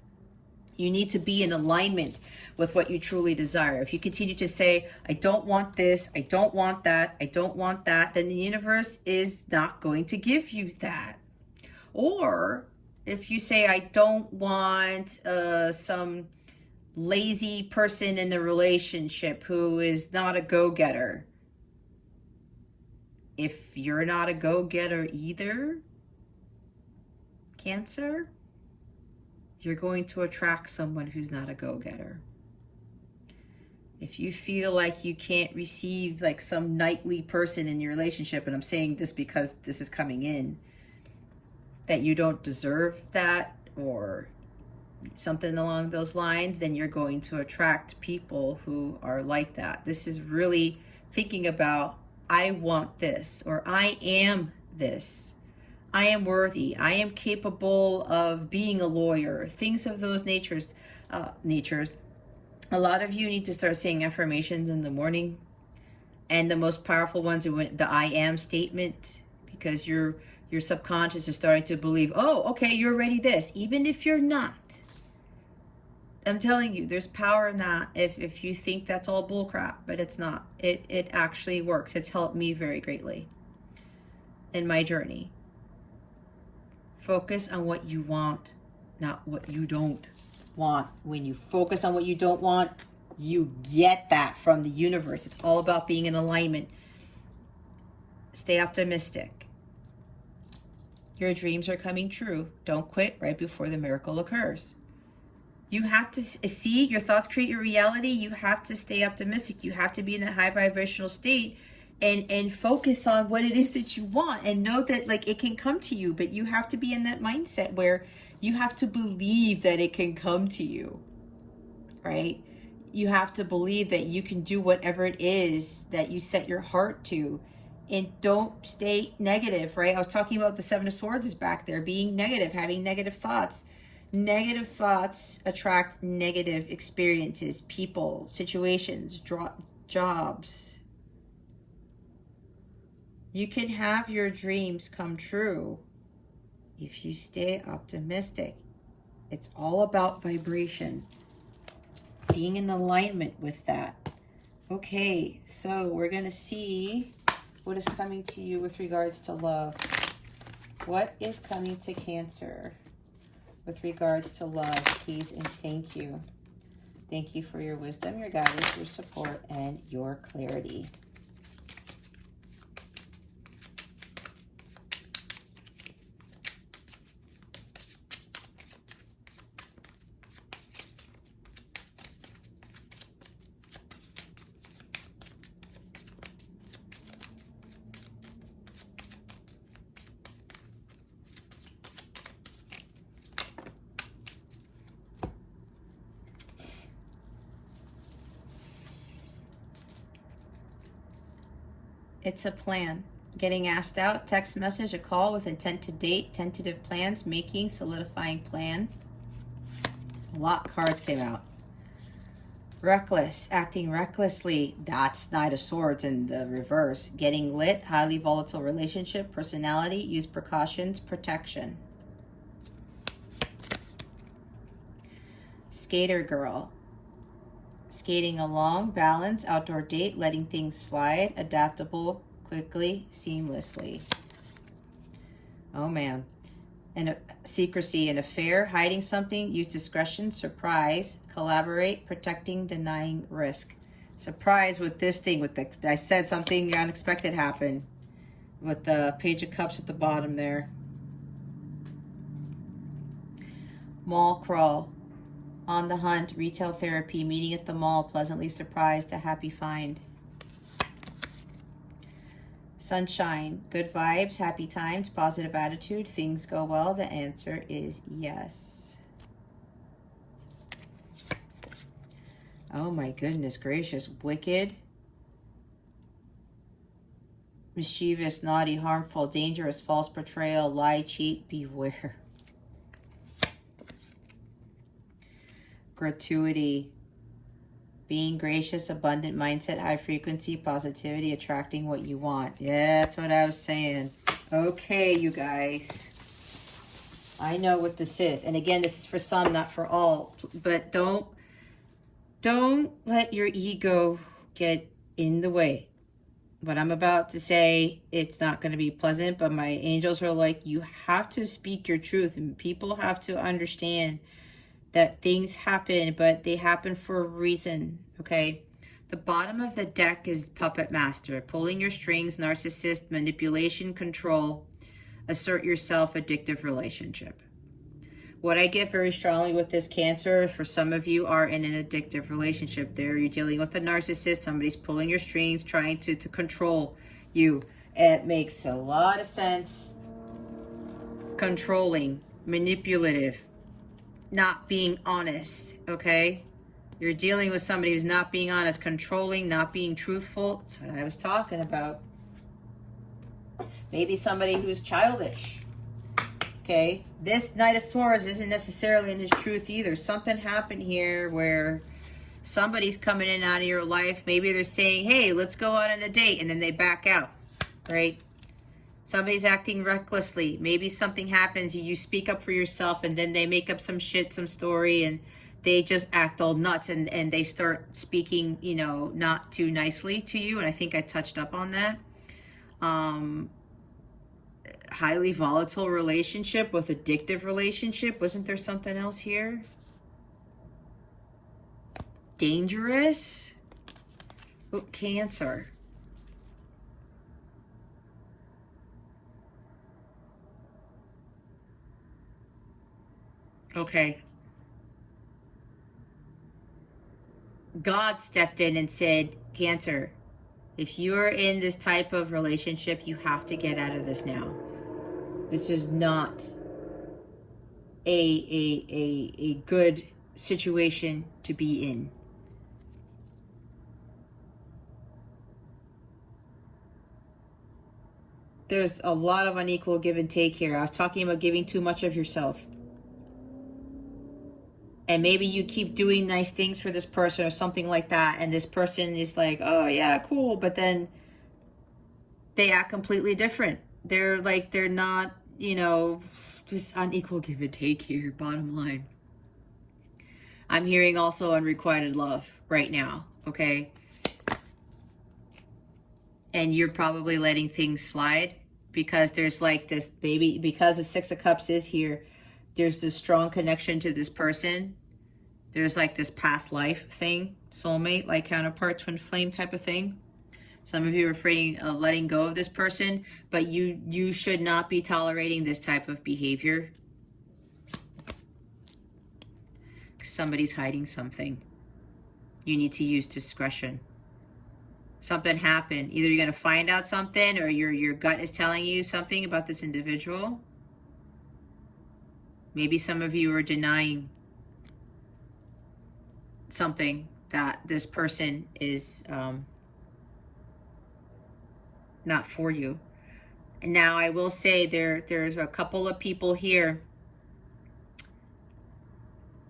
A: You need to be in alignment with what you truly desire. If you continue to say, I don't want this, I don't want that, I don't want that, then the universe is not going to give you that. Or if you say, I don't want some lazy person in a relationship who is not a go-getter. If you're not a go-getter either, Cancer, you're going to attract someone who's not a go-getter. If you feel like you can't receive like some knightly person in your relationship, and I'm saying this because this is coming in, that you don't deserve that or something along those lines, then you're going to attract people who are like that. This is really thinking about, I want this, or I am this. I am worthy. I am capable of being a lawyer. Things of those natures. A lot of you need to start saying affirmations in the morning. And the most powerful ones are the I am statement, because your subconscious is starting to believe, oh, okay, you're already this, even if you're not. I'm telling you, there's power in that if you think that's all bullcrap, but it's not. It actually works. It's helped me very greatly in my journey. Focus on what you want, not what you don't want. When you focus on what you don't want, you get that from the universe. It's all about being in alignment. Stay optimistic. Your dreams are coming true. Don't quit right before the miracle occurs. You have to see your thoughts create your reality. You have to stay optimistic. You have to be in that high vibrational state and focus on what it is that you want, and know that like it can come to you, but you have to be in that mindset where you have to believe that it can come to you, right? You have to believe that you can do whatever it is that you set your heart to. And don't stay negative, right? I was talking about the Seven of Swords is back there, being negative, having negative thoughts. Negative thoughts attract negative experiences, people, situations, jobs. You can have your dreams come true if you stay optimistic. It's all about vibration, being in alignment with that. Okay, so we're going to see what is coming to you with regards to love. What is coming to Cancer with regards to love, please and thank you. Thank you for your wisdom, your guidance, your support, and your clarity. It's a plan. Getting asked out, text message, a call with intent to date, tentative plans, making, solidifying plan. A lot of cards came out. Reckless, acting recklessly. That's Knight of Swords in the reverse. Getting lit, highly volatile relationship, personality, use precautions, protection. Skater girl. Skating along, balance, outdoor date, letting things slide, adaptable, quickly, seamlessly. Oh man. And secrecy, an affair, hiding something, use discretion, surprise, collaborate, protecting, denying risk. Surprise with this thing, with the, I said something unexpected happened with the Page of Cups at the bottom there. Mall crawl. On the hunt, retail therapy, meeting at the mall, pleasantly surprised, a happy find. Sunshine, good vibes, happy times, positive attitude, things go well. The answer is yes. Oh my goodness gracious. Wicked, mischievous, naughty, harmful, dangerous, false portrayal, lie, cheat, beware. Gratuity, being gracious, abundant mindset, high frequency, positivity, attracting what you want. Yeah, that's what I was saying. Okay, you guys. I know what this is. And again, this is for some, not for all. But don't let your ego get in the way. What I'm about to say, it's not going to be pleasant, but my angels are like, you have to speak your truth. And people have to understand that things happen, but they happen for a reason, okay? The bottom of the deck is Puppet Master, pulling your strings, narcissist, manipulation, control, assert yourself, addictive relationship. What I get very strongly with this Cancer, for some of you are in an addictive relationship there. You're dealing with a narcissist, somebody's pulling your strings, trying to control you. It makes a lot of sense. Controlling, manipulative, not being honest, okay? You're dealing with somebody who's not being honest, controlling, not being truthful. That's what I was talking about. Maybe somebody who's childish, okay? This Knight of Swords isn't necessarily in his truth either. Something happened here where somebody's coming in and out of your life. Maybe they're saying, hey, let's go out on a date, and then they back out, right? Somebody's acting recklessly. Maybe something happens, you speak up for yourself, and then they make up some shit, some story, and they just act all nuts, and they start speaking, you know, not too nicely to you. And I think I touched up on that. Highly volatile relationship with addictive relationship. Wasn't there something else here? Dangerous. Oh, Cancer. Okay. God stepped in and said, Cancer, if you're in this type of relationship, you have to get out of this now. This is not a good situation to be in. There's a lot of unequal give and take here. I was talking about giving too much of yourself. And maybe you keep doing nice things for this person or something like that, and this person is like, oh yeah, cool, but then they act completely different. They're like, they're not, you know, just unequal give and take here, bottom line. I'm hearing also unrequited love right now, okay? And you're probably letting things slide because there's like this baby, because the Six of Cups is here, there's this strong connection to this person. There's like this past life thing, soulmate, like counterpart, twin flame type of thing. Some of you are afraid of letting go of this person, but you should not be tolerating this type of behavior. Somebody's hiding something. You need to use discretion. Something happened. Either you're going to find out something or your gut is telling you something about this individual. Maybe some of you are denying something that this person is not for you. Now, I will say there's a couple of people here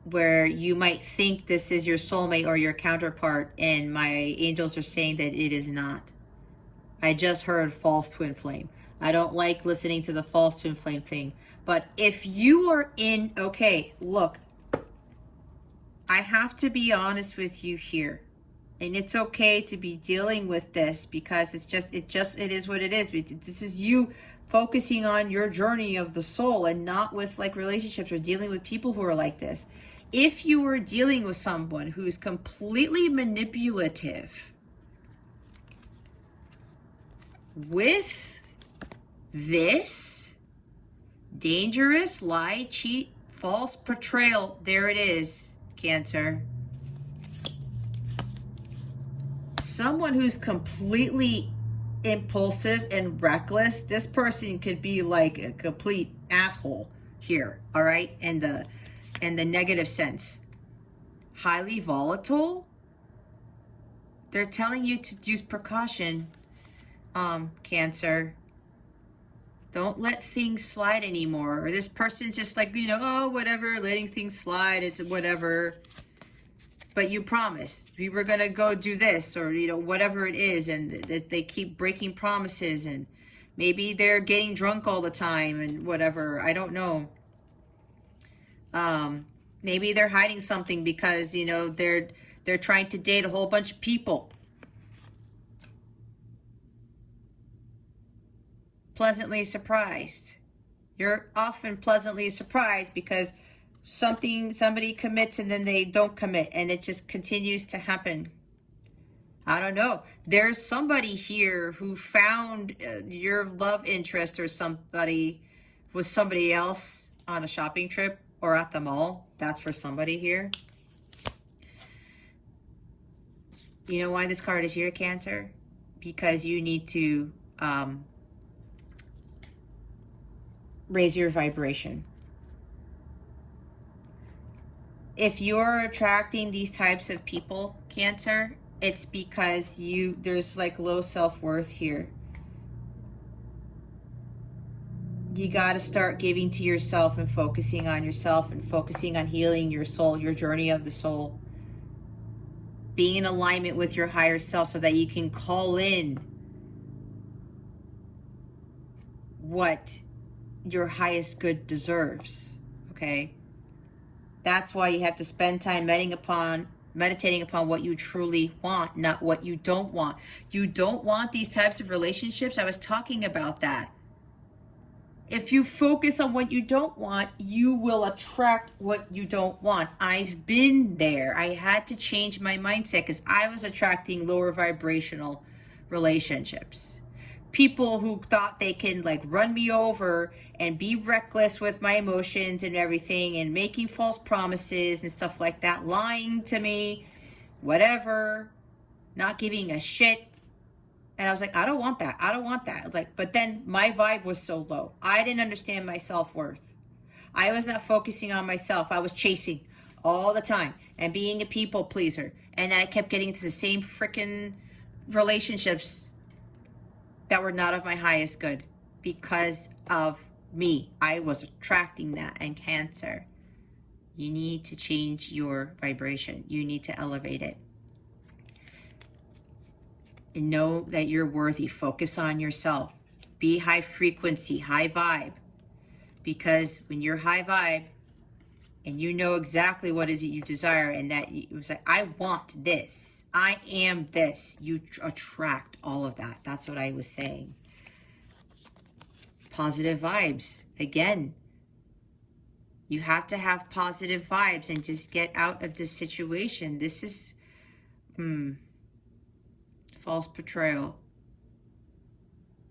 A: where you might think this is your soulmate or your counterpart, and my angels are saying that it is not. I just heard false twin flame. I don't like listening to the false twin flame thing. But if you are in, okay, look, I have to be honest with you here. And it's okay to be dealing with this because it is what it is. This is you focusing on your journey of the soul and not with like relationships or dealing with people who are like this. If you are dealing with someone who's completely manipulative with this dangerous lie, cheat, false portrayal, there it is, Cancer. Someone who's completely impulsive and reckless, this person could be like a complete asshole here, all right? And the negative sense. Highly volatile. They're telling you to use precaution, Cancer. Don't let things slide anymore. Or this person's just like, you know, oh, whatever, letting things slide, it's whatever. But you promised we were going to go do this or, you know, whatever it is. And they keep breaking promises, and maybe they're getting drunk all the time and whatever. I don't know. Maybe they're hiding something because, you know, they're trying to date a whole bunch of people. Pleasantly surprised. You're often pleasantly surprised because somebody commits and then they don't commit, and it just continues to happen. I don't know. There's somebody here who found your love interest or somebody with somebody else on a shopping trip or at the mall. That's for somebody here. You know why this card is here, Cancer? Because you need to raise your vibration. If you're attracting these types of people, Cancer, it's because there's like low self-worth here. You got to start giving to yourself and focusing on yourself and focusing on healing your soul, your journey of the soul. Being in alignment with your higher self so that you can call in what your highest good deserves, okay? That's why you have to spend time meditating upon what you truly want, not what you don't want. You don't want these types of relationships. I was talking about that. If you focus on what you don't want, you will attract what you don't want. I've been there. I had to change my mindset because I was attracting lower vibrational relationships. People who thought they can like run me over and be reckless with my emotions and everything and making false promises and stuff like that, lying to me, whatever, not giving a shit. And I was like, I don't want that. I don't want that. Like, but then my vibe was so low. I didn't understand my self-worth. I was not focusing on myself. I was chasing all the time and being a people pleaser. And I kept getting into the same freaking relationships that were not of my highest good. because of me. I was attracting that. And Cancer, you need to change your vibration. You need to elevate it. And know that you're worthy. Focus on yourself. Be high frequency, high vibe. Because when you're high vibe and you know exactly what is it you desire, and that you was like, I want this, I am this, you attract all of that. That's what I was saying. Positive vibes. Again, you have to have positive vibes and just get out of this situation. This is false portrayal.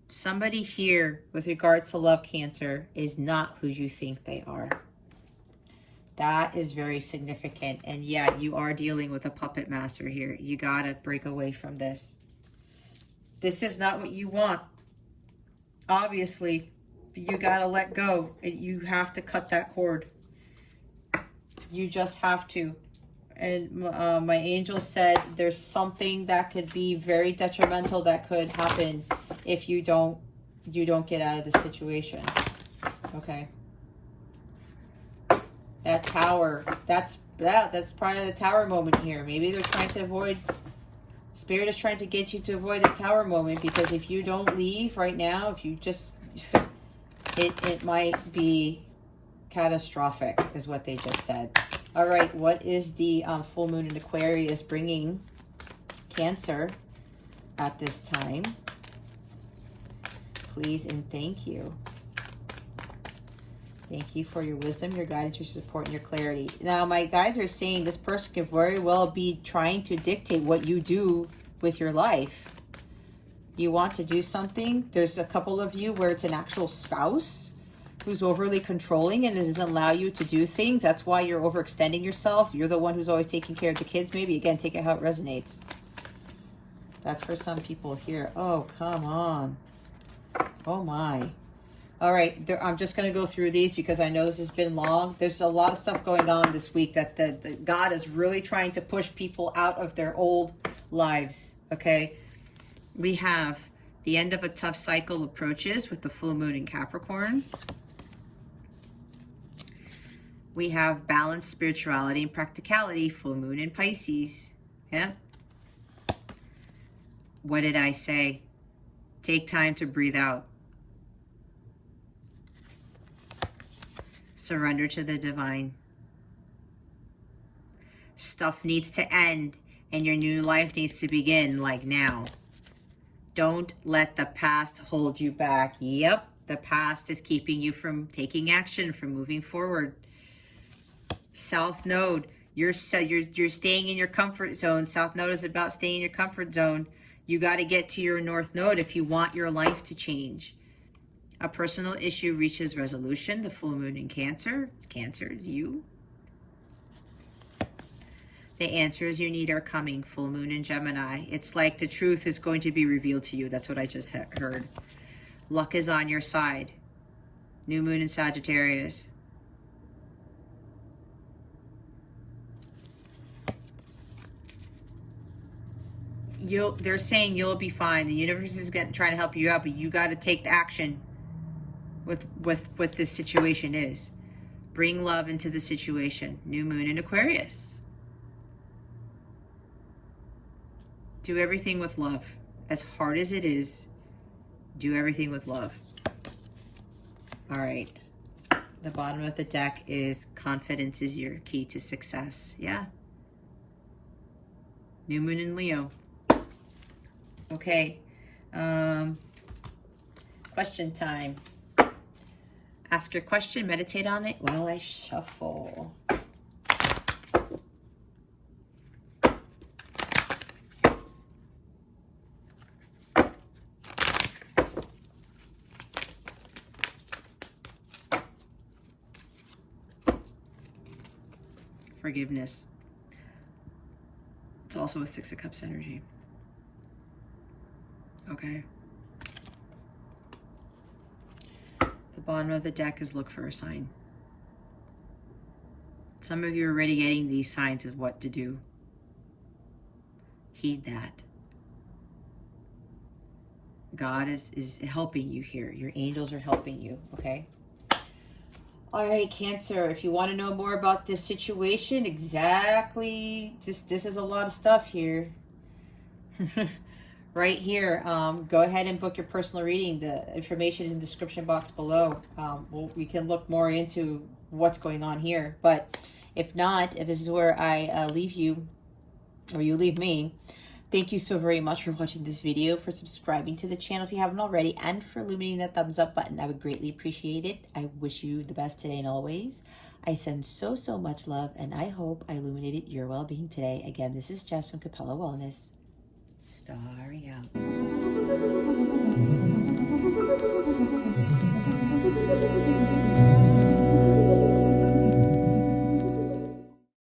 A: Somebody here with regards to love, Cancer, is not who you think they are. That is very significant. And yeah, you are dealing with a puppet master here. You gotta break away from this. This is not what you want. Obviously, you gotta let go. You have to cut that cord. You just have to. And my angel said there's something that could be very detrimental that could happen if you don't get out of the situation. Okay. That Tower, that's probably the Tower moment here. Maybe they're trying to avoid, Spirit is trying to get you to avoid the Tower moment, because if you don't leave right now, if you just, it might be catastrophic, is what they just said. All right, what is the full moon in Aquarius bringing Cancer at this time? Please and thank you. Thank you for your wisdom, your guidance, your support, and your clarity. Now, my guides are saying this person could very well be trying to dictate what you do with your life. You want to do something. There's a couple of you where it's an actual spouse who's overly controlling and doesn't allow you to do things. That's why you're overextending yourself. You're the one who's always taking care of the kids. Maybe, again, take it how it resonates. That's for some people here. Oh, come on. Oh, my. All right, I'm just going to go through these because I know this has been long. There's a lot of stuff going on this week that the God is really trying to push people out of their old lives, okay? We have the end of a tough cycle approaches with the full moon in Capricorn. We have balanced spirituality and practicality, full moon in Pisces. Yeah? What did I say? Take time to breathe out. Surrender to the divine. Stuff needs to end and your new life needs to begin, like now. Don't let the past hold you back. Yep, the past is keeping you from taking action, from moving forward. South Node, you're staying in your comfort zone. South Node is about staying in your comfort zone. You got to get to your North Node if you want your life to change. A personal issue reaches resolution. The full moon in Cancer. Cancer is you. The answers you need are coming. Full moon in Gemini. It's like the truth is going to be revealed to you. That's what I just heard. Luck is on your side. New moon in Sagittarius. They're saying you'll be fine. The universe is trying to help you out, but you got to take the action with what this situation is. Bring love into the situation. New moon in Aquarius. Do everything with love. As hard as it is, do everything with love. All right. The bottom of the deck is confidence is your key to success. Yeah. New moon in Leo. Okay. Question time. Ask your question, meditate on it while I shuffle. Forgiveness. It's also a Six of Cups energy. Okay. The bottom of the deck is look for a sign. Some of you are already getting these signs of what to do. Heed that. God is helping you here. Your angels are helping you, okay? All right, Cancer, if you want to know more about this situation, exactly, this is a lot of stuff here. Right here, go ahead and book your personal reading. The information is in the description box below. We can look more into what's going on here. But if not, if this is where I leave you, or you leave me, thank you so very much for watching this video, for subscribing to the channel if you haven't already, and for illuminating that thumbs up button. I would greatly appreciate it. I wish you the best today and always. I send so much love, and I hope I illuminated your well-being today. Again, this is Jess from Capella Wellness. Starry out.